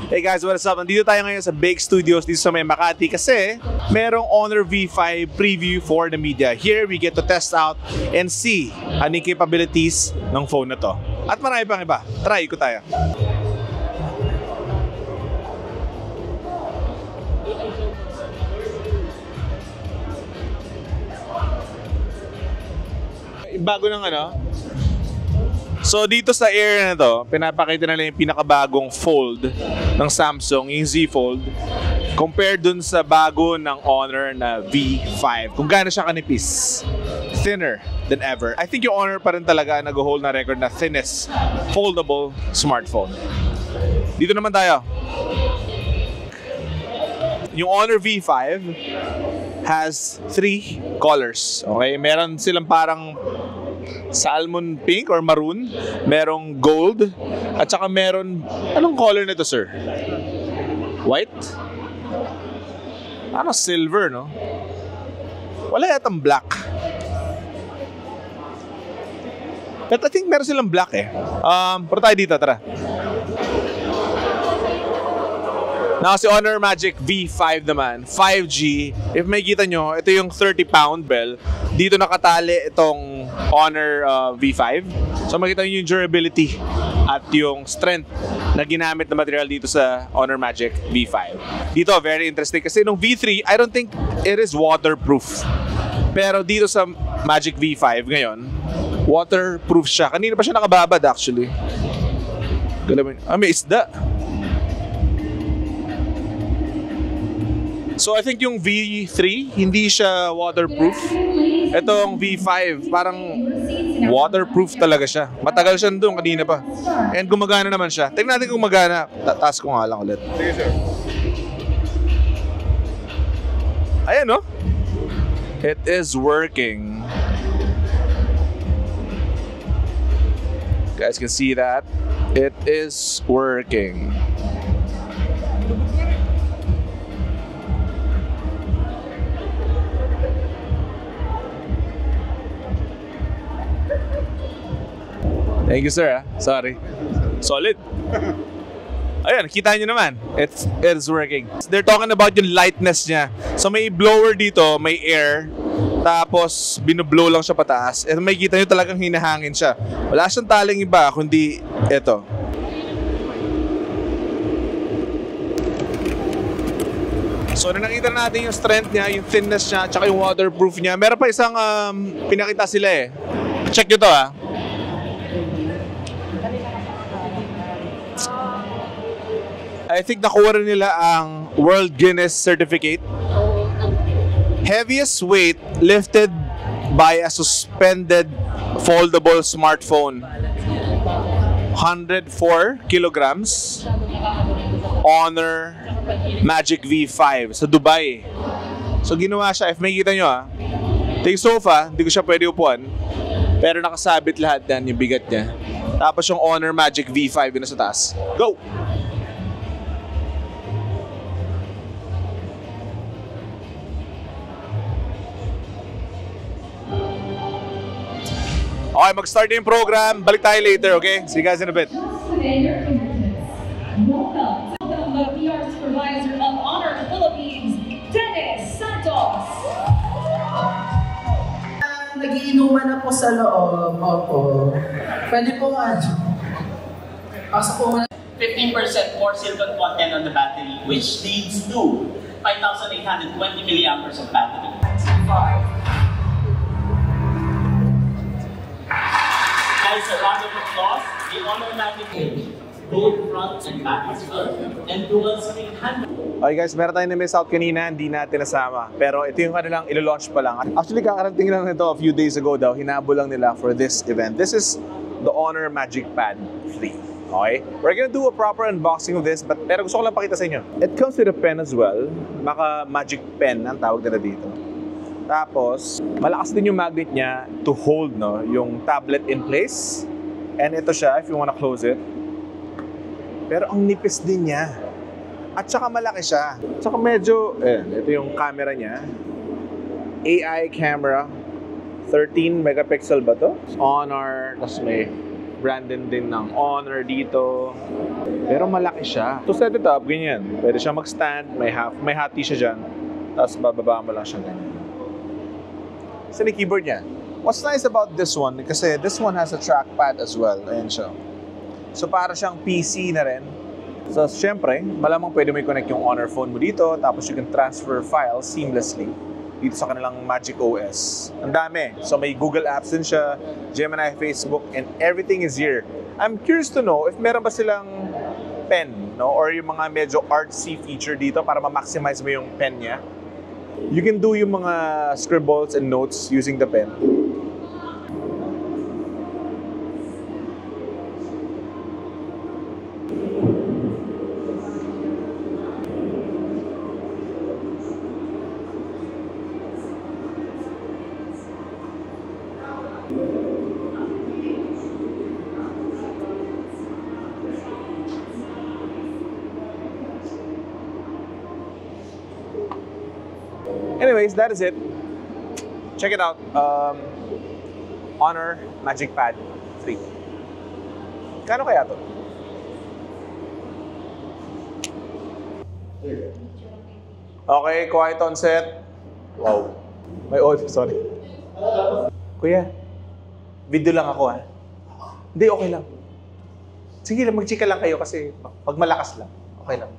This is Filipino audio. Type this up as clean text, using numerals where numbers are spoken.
Hey guys, what's up? Nandito tayo ngayon sa Bake Studios dito sa may Makati kasi merong Honor V5 preview for the media. Here we get to test out and see ano yung capabilities ng phone na to. At marami pang iba. Tara, ikot tayo. Bago ng ano. So dito sa Air na to, pinapakita nila yung pinakabagong Fold ng Samsung, yung Z Fold, compared dun sa bago ng Honor na V5. Kung gaano siya kanipis. Thinner than ever. I think yung Honor pa rin talaga nag-hold na record na thinnest foldable smartphone. Dito naman tayo. Yung Honor V5 has 3 colors. Okay, meron silang parang salmon pink or maroon, merong gold, at saka meron, anong color nito, sir? White? Ano, silver, no? Wala yatang black. But I think meron silang black eh. Pero tayo dito, tara. Now, si Honor Magic V5 naman, 5G. If may kita nyo, ito yung 30-pound bell. Dito nakatali itong Honor V5. So makita nyo yung durability at yung strength na ginamit na material dito sa Honor Magic V5. Dito, very interesting kasi nung V3, I don't think it is waterproof. Pero dito sa Magic V5 ngayon, waterproof siya. Kanina pa siya nakababad actually. May isda. So I think yung V3 hindi siya waterproof. Itong V5 parang waterproof talaga siya. Matagal siya doon kanina pa. And gumagana naman siya. Tingnan natin kung gumagana. Taas ko nga lang ulit. Sige sir. Ayan no? It is working. You guys can see that. It is working. Thank you, sir. Sorry. Solid. Ayan, kita nyo naman. It's working. They're talking about yung lightness niya. So may blower dito, may air. Tapos binublow lang siya pataas. At may kita nyo talagang hinahangin siya. Wala siyang taling iba, kundi ito. So nakita natin yung strength niya, yung thinness niya, tsaka yung waterproof niya. Meron pa isang pinakita sila eh. Check nyo to ah. I think nakuha rin nila ang World Guinness Certificate. Heaviest weight lifted by a suspended foldable smartphone. 104 kilograms. Honor Magic V5 sa Dubai. So ginawa siya, if may kita nyo ah. Ito yung sofa, hindi ko siya pwede upuan. Pero nakasabit lahat yan, yung bigat niya. Tapos yung Honor Magic V5 yun na sa taas. Go! Okay, mag-start na yung program. Balik tayo later, okay? See you guys in a bit. Welcome, the PR Supervisor of Honor Philippines, Dennis Santos. Nagiinuman na po sa loob. Opo. Pwede po nga. Pasok po muna. 15% more silicon content on the battery, which leads to 5,820 milliamperes of battery. Guys, a round of applause. The Honor Magic both front and back as well, and dual screen handle. Okay guys, meron tayong na-miss out kanina, hindi natin nasama. Pero ito yung kanilang ilo-launch pa lang. Actually, kakarating lang nito a few days ago daw. Hinabol lang nila for this event. This is the Honor Magic Pad 3. Okay? We're gonna do a proper unboxing of this, pero gusto ko lang pakita sa inyo. It comes with a pen as well. Maka Magic Pen ang tawag nila dito. Tapos, malakas din yung magnet niya to hold yung tablet in place. And ito siya, if you wanna close it. Pero ang nipis din niya. At saka malaki siya. Saka medyo, ito yung camera niya. AI camera. 13 megapixel ba to? Honor, tapos may branded din ng Honor dito. Pero malaki siya. To set it up, ganyan. Pwede siya mag-stand, may hati siya dyan. Tapos bababa mo lang siya ganyan. Sa keyboard niya. What's nice about this one, kasi this one has a trackpad as well. Ayan siya. So para siyang PC na rin. So syempre, malamang pwede mo i-connect yung Honor phone mo dito, tapos you can transfer files seamlessly dito sa kanilang Magic OS. Ang dami. So may Google Apps din siya, Gemini, Facebook, and everything is here. I'm curious to know if meron ba silang pen, no? Or yung mga medyo artsy feature dito para ma-maximize mo yung pen niya. You can do yung mga scribbles and notes using the pen. Anyways, that is it. Check it out. Honor Magic Pad 3. Kano kaya to? Okay, quiet on set. Wow. May audio, sorry. Kuya, video lang ako ha. Hindi, okay lang. Sige lang, mag-chika lang kayo kasi pag malakas lang. Okay lang.